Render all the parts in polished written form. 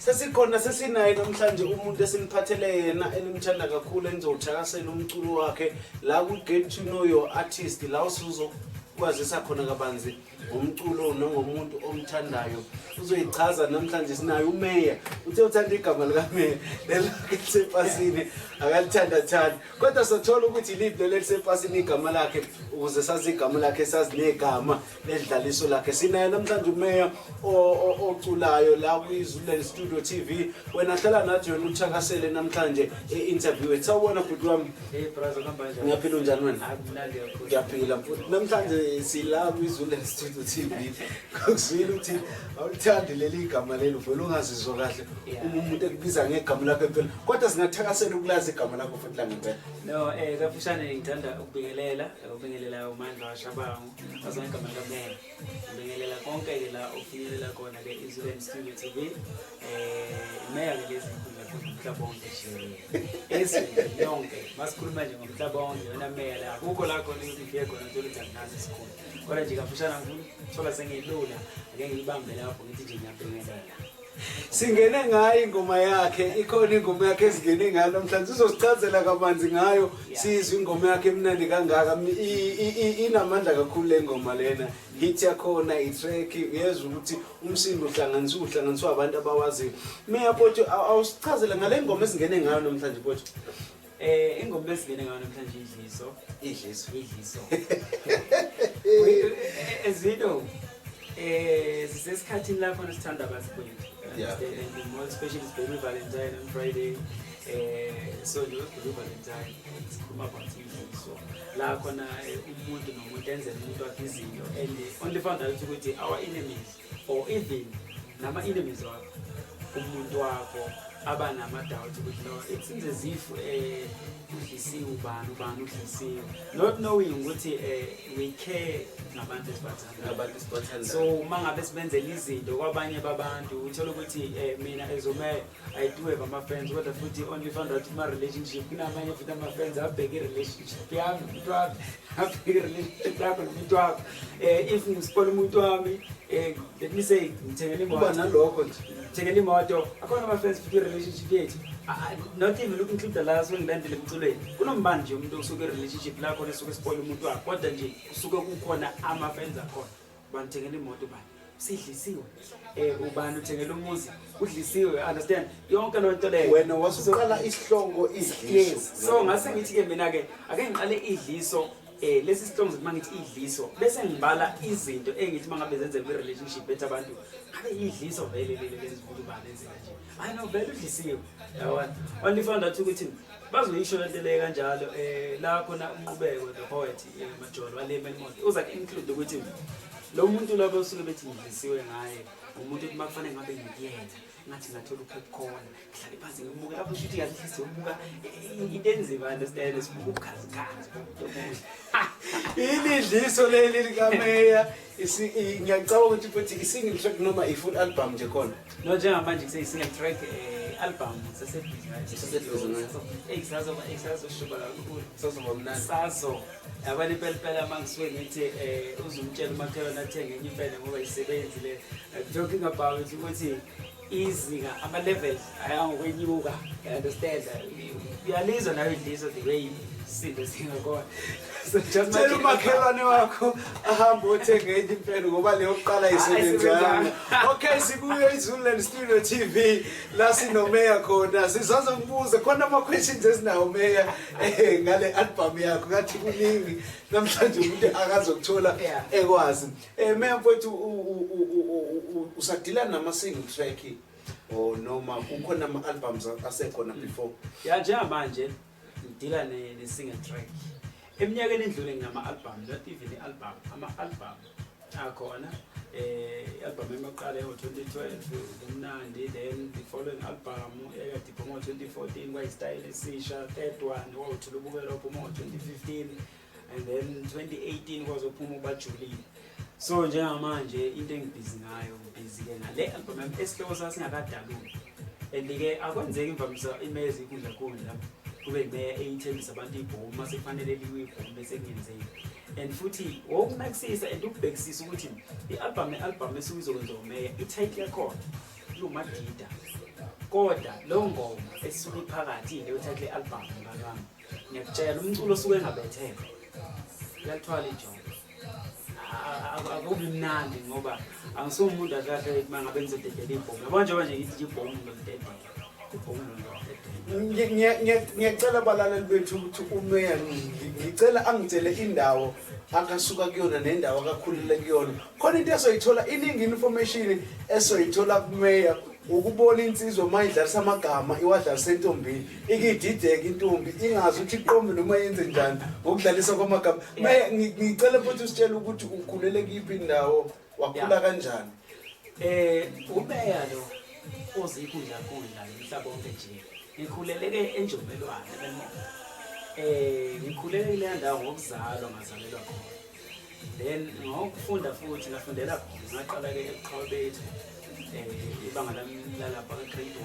Sesikhona sesinaye namhlanje umuntu esiniphathele yena elimthanda kakhulu enizowuthakasela umculo wakhe la ku Get to Know Your Artist la usuzokwazisa khona kabanzi umculo nomuntu omthandayo. Uzoyichaza namhlanje sinaye uMeya. Uthe uthanda igama lika Meya lelakhe lisepasini akalithanda thanda. Kodwa sothola ukuthi iliphi lelisepasini igama lakhe ukuze sazi igama lakhe sazi negama ledlaliso lakhe. Sinaye namhlanje uMeya oculayo la ku Zululand Studio TV. Wena hlala nathi wena uthakasele namhlanje interview ethu. Sawubona bhuti wami. Brazo kambanje. Ngiyaphila njani wena? Akunandi kakhulu. Ngiyaphila mfowethu. Namhlanje sila ku Zululand Studio TV. Kuzwile ukuthi awuthandi leli igama lelo vele ungazizwa kahle umuntu ekubiza ngegama lakho empela. Kodwa singathakasela ukulazi igama lakho futhi la ngempela. No, kafushane ngithanda ukubingelela uMandla waShabangu. Azona igama likaMeya. Ngibingelela konke la ufinyelela khona ke Zululand Studio TV. Meya ngelezi umhlaba wonke nje. Yonke. Masikhuluma nje ngomhlaba wonke wena Meya la. Akukho la khona ifike khona uthola ukuthi anginazi isikhulu. Kodwa nje kafushane ngithola sengilula ake ngilibambe lapho ngithi nje ngiyabingelela. Singene ngayo ingoma yakhe, ikhona ingoma yakhe esingene ngayo namhlanje uzosichazela kabanzi ngayo. Sizwe ingoma yakhe emnandi kangaka, inamandla kakhulu le ngoma lena. Hit yakhona itrack uyezwa ukuthi umsindo uhlanganiswa abantu abawaziyo. Meya Poto awusichazela ngale ngoma esingene ngayo namhlanje Poto. Ingoma esingene ngayo namhlanje idliso. Ezino sisesikhathini lapho nesithanda abasikwethu. And more especially it's Baby Valentine on Friday. So you Baby Valentine sikhuluma about idliso. La khona umuntu nomuntu enzela umuntu wakhe izinto and only found out ukuthi our enemies or even nama enemies wakho umuntu wakho abanama doubt ukuthi no it seems as if udlisiwe ubani udlisiwe, not knowing ukuthi we care ngabantu esibathanda. So mangabe sibenzela izinto kwabanye babantu uthola ukuthi mina ezoMeya I do have ama friends kodwa futhi only found out my relationship kunamanye futhi ama friends abheke relationship yami umuntu wami abheke relationship yakho nomuntu wakho. If ngispola umuntu wami let me say ngithengele imoto nalokho nje ngithengele imoto akhona ama friends futhi relationship yethu not even looking to the last when ngilandele emculweni kunombani nje umuntu osuke relationship la khona esuke spoil umuntu wakho kodwa nje usuke kukhona ama friends akhona banithengele imoto bani sidlisiwe ubani uthengele umuzi udlisiwe understand yonke lo nto leyo wena wasuqala isihlongo idliso. So ngase ngithi ke mina ke ake ngiqale idliso lesi sihlongo mangithi idliso bese ngibala izinto engithi mangabe zenze kwi relationship bethu abantu ngabe idliso vele leli lezivulu bani enze kanje I know vele udlisiwe yabona only found out ukuthi bazoyisho lento le kanjalo la khona umqhubeko the poet Majolo wale Melmoth uza include ukuthi lo muntu labo usuke bethi ngidlisiwe ngaye umuntu ukuthi makufanele ngabe ngiyena ngathi ngathola upopcorn ngihlale phansi ngibuka lapho shoot yahlise ubuka into enzima understand sibuka ubukhazikhazi Idliso leli likaMeya ngiyacabanga ukuthi futhi i-single track noma i-full album nje khona. No njengamanje kuseyi single track album sasebhizinisi esazo shuba kakhulu Sazoba mnandi. sazo abanye impela mangisuke ngithi uzumtshela umakhelwane athenge enye impela ngoba isebenzi le talking about ukuthi izinga ama levels ayangokwenyuka understand uyalizwa nawe idliso the way isinto singakhona. So just Tell umakhelwane wakho ahamba othenga enye impela ngoba leyo kuqala isebenzana. Okay sikuyo iZululand Studio TV la sinoMeya khona sizazo ngibuze khona ama questions esinawo Meya ngale album yakho ngathi kuningi namhlanje umuntu akazokuthola ekwazi. Meya mfowethu usadila nama single track or noma kukhona ama albums asekhona before? Ya njengamanje ngidila ne single track. Eminyakeni endlule ngama album not even album ama-album akhona album emaqala ngo-2012 umnandi then the following album ekade ngo-2014 kwayistyle esisha third one wawuthula ubukela ophuma ngo-2015 and then 2018 kwazophuma ubajulile. So njengamanje into engibhizi ngayo busy-ke ngale album yami esihloko sasingakadaluki and-ke akwenzeki imvamisa imeza ikudla kube Meya eyithembisa abantu ibhomu mase kufanele liwe ibhomu bese kungenzeki and futhi wokunakisisa and ukubhekisisa ukuthi i-album esuke izokwenza uMeya i-title yakhona lumadida kodwa lo ngoma esuke iphakathi into yothatha i-album ngani wami ngiyakutshela umculo osuke engabetheka uyathwala ijobo akubi mnandi ngoba angisuye umuntu akahle uma ngabe ngizodedela ibhomu yabo njengoba nje ngithi ibhomu ngizodedela ibhomu ngizodedela ngiyacela abalaleli bethu ukuthi umeya ngicela angitshele indawo akasuka kuyona nendawo akakhulile kuyona khona into esoyithola iningi information esoyithola kumeya ukubona insizwa mayidlalisa amagama iwadlalisa entombini ikidideka intombi ingazi ukuthi iqombe noma yenze njani ngokudlalisa kwamagama meya ngicela futhi usitshele ukuthi ukhulele kiphi indawo wakhula kanjani umeya lo ozikhundla umhlaba wonke nje ngikhuleleke enjomelwane ngikhulele ile ndawo ngokuzalwa ngazalelwa khona then ngokufunda futhi ngafundela khona ngaqala ke eQhawabethu ibanga lami lalapha grade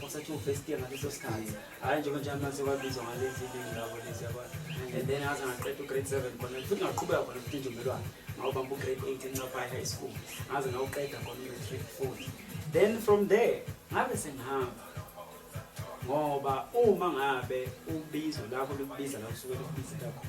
1 osathi first year ngaleso sikhathi hayi njengoba nje manje kwabizwa ngalezi izinto ngabo lezi yabona and then ngaze ngaqeda ugrade 7 khona futhi ngaqhubeka khona futhi njengomelwane ngawubamba ugrade 8 eNcapha High School ngaze ngawuqeda khona umatric futhi then from there ngabe sengihamba ngoba uma ngabe ubizo lakho lokubiza la kusuke lokubiza lakho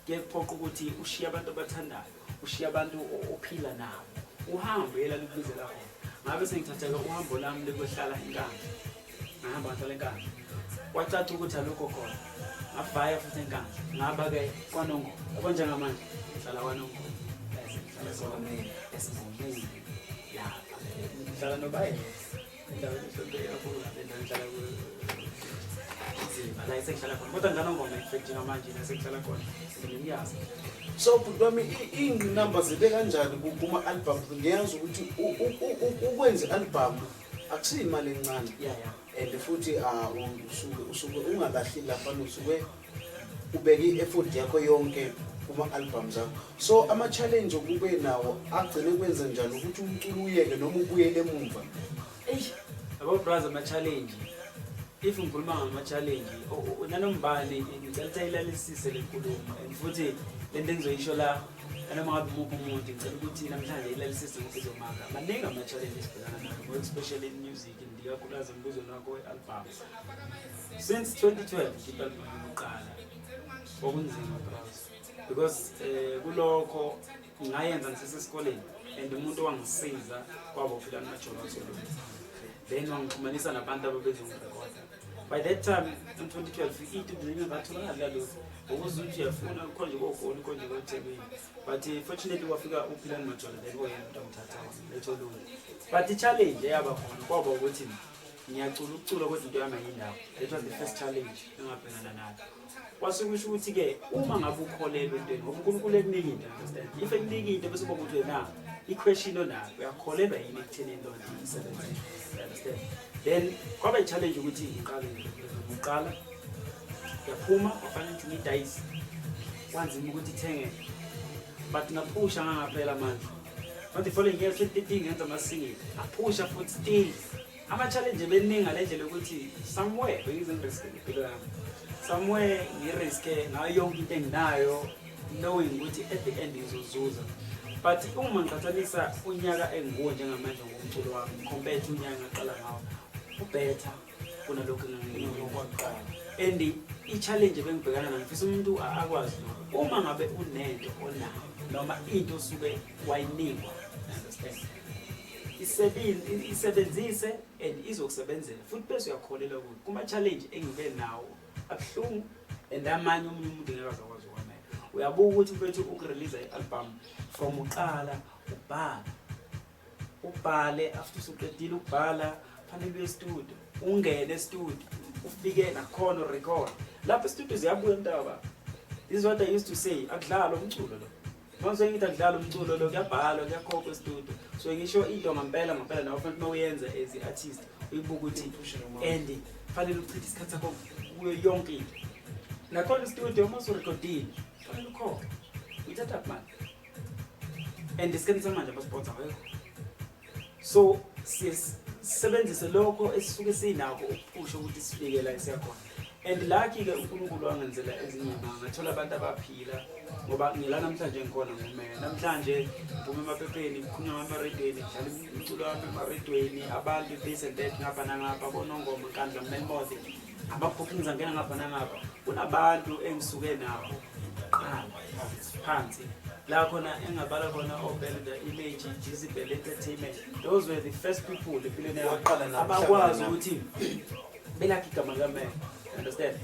kuyephoqa ukuthi ushiye abantu abathandayo ushiye abantu ophila nabo uhambe yela lokubiza lakho ngabe sengithatheka uhambo lami lekwehlala enkandla ngahamba ngahlala enkandla kwacaca ukuthi alukho khona ngabhaya futhi enkandla ngaba ke kwaNongo yabo njengamanje ngihlala kwaNongo ngihlala Solomon esingomeni lapha ngihlala nobaye endaweni esonto kakhulu ngihlala la isehlala khona kodwa nganongoma effect ngamanje nasehlala khona ngiyyazi so butwami inamba zibe kanjani kuma album ngiyazi ukuthi ukwenza album akusiyi imali encane and futhi usuke ungalahli lapha usuke ubeke effort yakho yonke kuma albums akho so ama challenge okube nawo agcine kwenza njani ukuthi umculo uyeke noma ubuyele emuva abo brother ama challenge if ngikhuluma ngama challenge nanombani ngicela ukuthi ayilalisise lenkulumo and futhi lento engizoyisho la noma ngabe umuntu ngicela ukuthi namhlanje ilalisise ngokuzomaka maningi ama challenge esibhekana nawo especially in music ndiyakulaza umbuzo nakho album since 2012 album yokuqala okunzima brother because kulokho ngayenza ngisesesikoleni and umuntu wangisiza kwabo phela Majola solo then wangixhumanisa nabantu ababezongirecorda by that time in 2012 into ngizinga batholakala lo ukuze uthi uyafuna ukhonje kokoni konje koThekwini but fortunately wafika uPhilani Majola then oyena uMthatha letholungu but the challenge yaba khona kwaba ukuthi ngiyacula ukucula kodwa into yami ayindawo that was the first challenge engabhekana nayo wasukusho ukuthi ke uma ngabe ukholelwa entweni ngoba uNkulunkulu ekunika into understand if ekunika into bese kuba ukuthi wena iquestion onayo uyakholelwa yini ekuthenini lo nto isebenze understand then kwaba i-challenge ukuthi uqala yaphuma kufanele ukuthi ngidayise kwanzima ukuthi ithenge but ngaphusha ngaphela manje but the following year 2013 ngenza amasingle aphusha futhi still ama-challenge beningi ngalendlela ukuthi somewhere bengizenrisk impilo yami somewhere ngiriske ngayo yonke into enginayo knowing ukuthi at the end izozuza but uma ngiqhathanisa unyaka enguwo njengamanje ngomculo wami compared to unyaka ngaqala ngawo ubetter kunalokho engingaqala and i-challenge bengibhekana nayo mfisa umuntu akwazi uma ngabe unento onayo noma into osuke wayinikwa understand isebenzise and izokusebenzela futhi bese uyakholelwa ukuthi kuma challenge engibe nawo abuhlungu and amanye umuntu ngeke azakwazi ukwamela uyabuka ukuthi mfethu ukurelease i-album from uqala ubhale after usuqedile ukubhala fanele uye studio ungene studio ufike nakhona record lapha studio ziyabuya ntaba this is what I used to say akudlala umculo lo manje ngithi akudlala umculo lo kuyabhalwa kuyakhokha studio so ngisho into ngempela nawe fanele uyenze as an artist uyibuka ukuthi and fanele uchithe isikhathi sakho kuyo yonke into nakhona studio uma usurecordile fanele ukhokhe uthatha mali and isikhathi samanje abasiponsor awekho so sisebenzise lokho esisuke sinako ukuphusha ukuthi sifike la esiyakhona and lucky-ke uNkulunkulu wangenzela ezinye ngathola abantu abaphila ngoba ngila namhlanje ngikhona ngumema namhlanje ngiphuma emaphepheni ngikhulunywa emarediyweni ngidlala umculo wami emarediyweni abantu this and that ngapha nangapha bonongoma Nkandla Melmode ama-bookings angena ngapha nangapha kunabantu engisuke nabo phansi la khona engabala khona oBelda Image Jezebel Entertainment. Those were the first people empilweni abakwazi ukuthi belakhe igama lami, understand?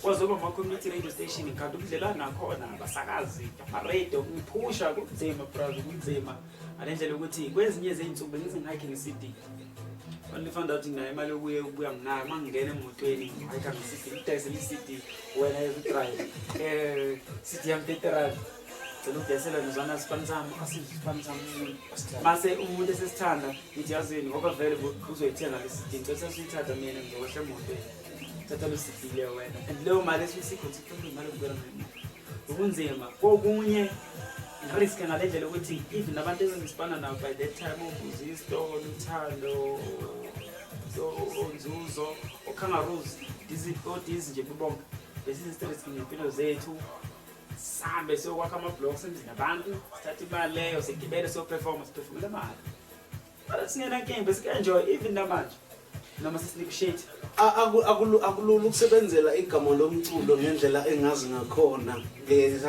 Kwazoba ama-community radio station kanti ubudlelwano nakhona abasakazi ama-radio ngiphusha kunzima brother kunzima ngalendlela ukuthi kwezinye zey'nsuku bengizingayikhe nge-CD. Only found out nginayo imali yokubuya nginayo mangingena emotweni ngayikha nge-CD ngidayisela i-CD wena ezidrive CD yami 30 rand cela udayisela nizwana sipani sami asisipani sami mase umuntu esesithanda ngithi yazini ngoba vele uzoyithenga le-CD ngicela sesiyithatha mina ngizokwehla emotweni thatha lo-CD leyo wena and leyo mali esiyisikhonsiphela imali yokubuyela ngayo ubunzima kokunye risk ngale ndlela ukuthi even abantu ezengisipana nabo by that time uBuzisto Luthando Nzuzo oKangaroos dizi nje bubonke besizistress ngempilo zethu sambe sokwakha ama-blogs emzini abantu sithatha imali leyo sigibele siperformela imali but singena nkinga besike-enjoy even namanje noma sesinegotiate akulula ukusebenzela igama lomculo ngendlela engazi ngakhona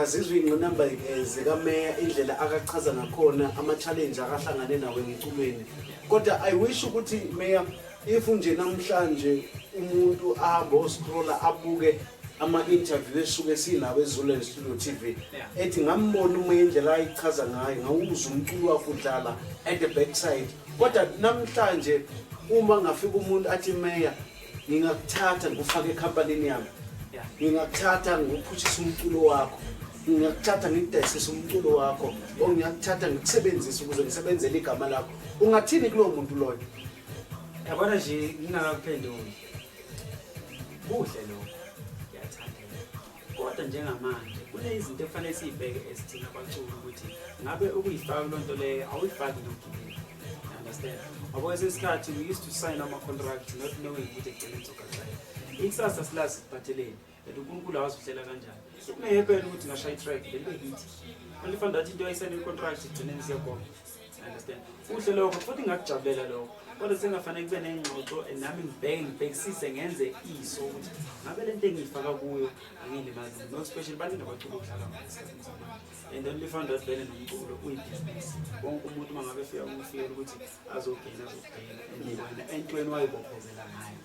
azizwe ingqinamba zikameya indlela akachaza ngakhona ama-challenge akahlangane nawo emculweni kodwa I wish ukuthi meya if nje namhlanje umuntu ahamba oscrolla abuke ama-interview esuke sinawo eZulu Studio TV ethi ngambona umeya indlela ayichaza ngayo ngawuzwa umculo wakho udlala at the backside kodwa namhlanje uma ngafika umuntu athi meya ngingakuthatha ngufake ecompany yami ngingakuthatha ngikuphushisa umculo wakho ngingakuthatha ngidayisise umculo wakho ngiyakuthatha ngikusebenzise ukuze ngisebenzele igama lakho ungathini kulowo muntu loyo yabona nje ngingakaphenduli kuhle lokho ngiyathanda kodwa njengamanje kunezinto ekufanele siyibheke esithina abaculi ukuthi ngabe ukuyifaka lo nto leyo awuyifaki nokugibela understand abo esesikhathi we used to sign ama-contract not knowing ukuthi egcine ngizokaxela ikusasa silazi siphatheleni and uNkulunkulu awazihlela kanjani kunehepheni ukuthi ngashaya i-track belibe hithi only found out into ayisayine i-contract igcineni siyabonga understand kuhle lokho futhi ngakujabulela lokho kodwa sengafanele kube nengxoxo nami ngibhekisise ngenze iso ukuthi ngabe lento engiyifaka kuyo angilimazi no special bantu nabaculi ukudlala esikhathini samanje and only found out vele nomculo uyibhizinisi wonke umuntu uma ngabe efika kumfikela ukuthi azogena and wena entweni wayibophezela ngayo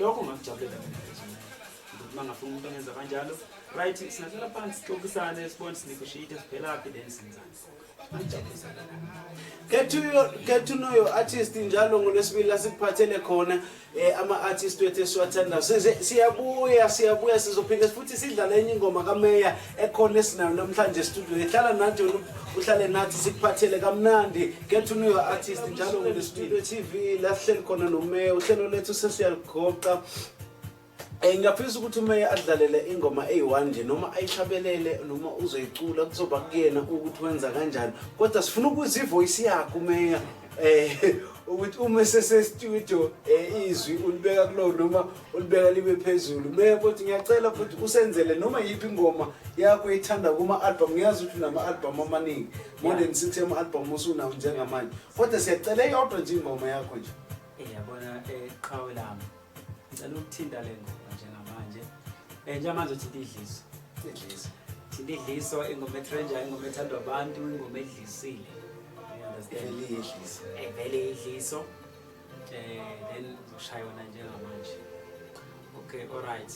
lokho ngakujabulela mina ukuthi uma ngafuna umuntu engenza kanjalo right singahlala phansi sixoxisane sibone sinegotiate siphelaphi then senzani get to know your artist njalo ngolwesibili la sikuphathele khona ama-artist wethu esiwathandayo siyabuya sizophinda futhi sidlala enye ingoma kameya ekhona esinayo namhlanje studio ehlala nathi uhlale nathi sikuphathele kamnandi get to know your artist njalo ngolwesibili TV la sihleli khona nomeya uhlelo lethu sesiyaligoqa ngiyafisa ukuthi umeya adlalele ingoma eyi-1 nje noma ayishabelele noma uzoyicula kuzoba kuyena ukuthi wenza kanjani kodwa sifuna ukuzwa ivoice yakho umeya ukuthi uma sese-studio izwi ulibeka kulow noma ulibeka libe phezulu meya futhi ngiyacela futhi usenzele noma yiphi ingoma yakho eyithanda kuma-album ngiyazi ukuthi unama-album amaningi more than 6 ama-album usunawo njengamanje kodwa siyacela eyodwa nje ingoma yakho nje yabona qhawe lami ngicela ukuthinta le ngoma njengamanje njengamanje uthinta idliso thinta idliso ingoma etrenja ingoma ethandwa abantu ingoma edlisile vele idliso then uzoshaya yona njengamanje okay alright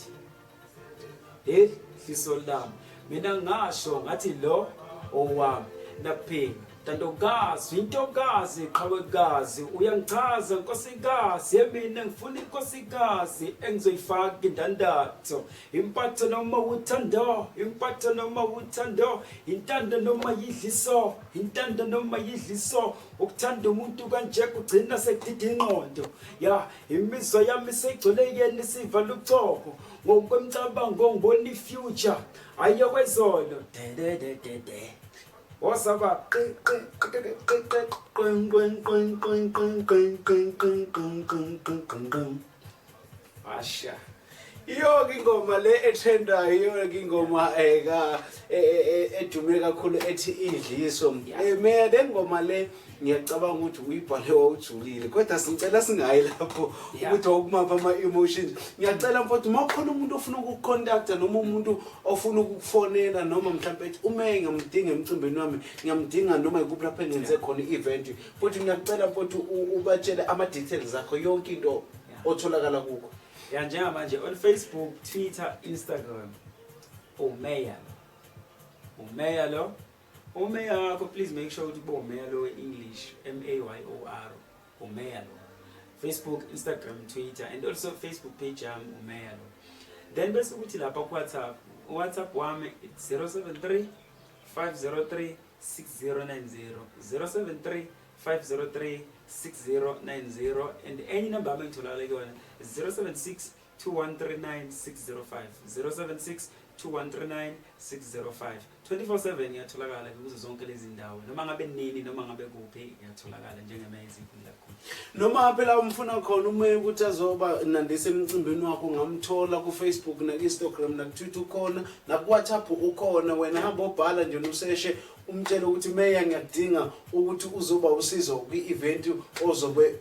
idliso lami mina ngasho ngathi lo owami naphinga Tantokazi, intokazi, qhawekazi, uyangichaza nkosikazi, yemina ngifuna inkosikazi, engizoyifaka indandatho, impatho noma uthando, impatho noma uthando, intando noma yidliso, intando noma yidliso, ukuthanda umuntu kanje kugcina sekudida ingqondo, ya imizwa yami seyigcwele yena isivala ucobo, ngokwemicabango ngibona ifuture, ayokwezolo, de. Wasaba Asha Iyo ingoma le etrendayo iyo ingoma edume kakhulu ethi idliso. Mina le ngoma le ngiyacabanga ukuthi uyibhale wawujulile kodwa sicela singayi lapho ukuthi okumapha ama emotions. Ngiyacela mfowethu makhona umuntu ofuna ukucontact noma umuntu ofuna ukukufonela noma mhlawumbe ethi uma ngamdinga emcimbini wami ngiyamdinga noma ikuphi lapho engenze khona i-event futhi ngiyacela mfowethu ubatshele ama details akho yonke into otholakala kuko. Ya njengamanje on Facebook, Twitter, Instagram. Umeya lo. Umeya wakho please make sure ukuthi umeya lo English MAYOR. Umeya lo. Facebook, Instagram, Twitter and also Facebook page umeya lo. Then bese ukuthi lapha ku WhatsApp. WhatsApp wami it's 073 503 6090 073 503 6090 and any number I'm ngitholakala kuyona 076 2139 605 076 2139 605 24/7 ngiyatholakala kuzo zonke lezi ndawo noma ngabe nini noma ngabe kuphi ngiyatholakala njengamazing lakho noma phela umfuna khona ume ukuthi azoba nandise emcimbini wakho ngamthola ku Facebook na Instagram na Twitter ukhona na ku WhatsApp ukhona wena hamba obhala nje useshe umtshela ukuthi meya ngiyadinga ukuthi uzoba usizo kwi-event ozobe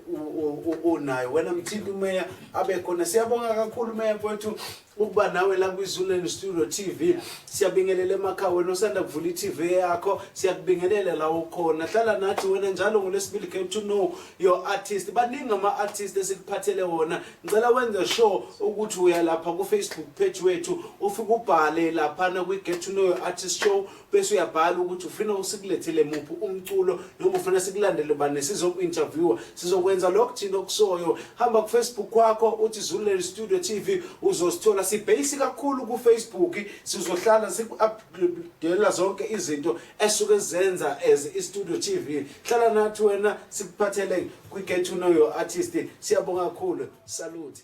unayo wena mthinta umeya abe khona. Siyabonga kakhulu meya mfowethu ukuba nawe la kwiZululand Studio TV. Siyabingelela emakhaya wena osanda kuvula i-TV yakho siyakubingelela la ukhona hlala nathi wena njalo ngolesibili get to know your artist. Baningi ama artist esikuphathele wona ngicela wenze sure ukuthi uya lapha ku Facebook page wethu ufike ubhale lapha na kwi get to know your artist show bese uyabhala ukuthi ufuna usikulethele muphi umculo noma ufuna sikulandele bani sizoku-interviewa sizokwenza lokho thina okusoyo. Hamba ku Facebook wakho uthi Zululand Studio TV uzosithola sibase kakhulu ku Facebook sizohlala siku-update zonke izinto esuke zenza as i-Studio TV. Hlala nathi wena sikuphathele kwi get to know your artist. Siyabonga kakhulu. Salute.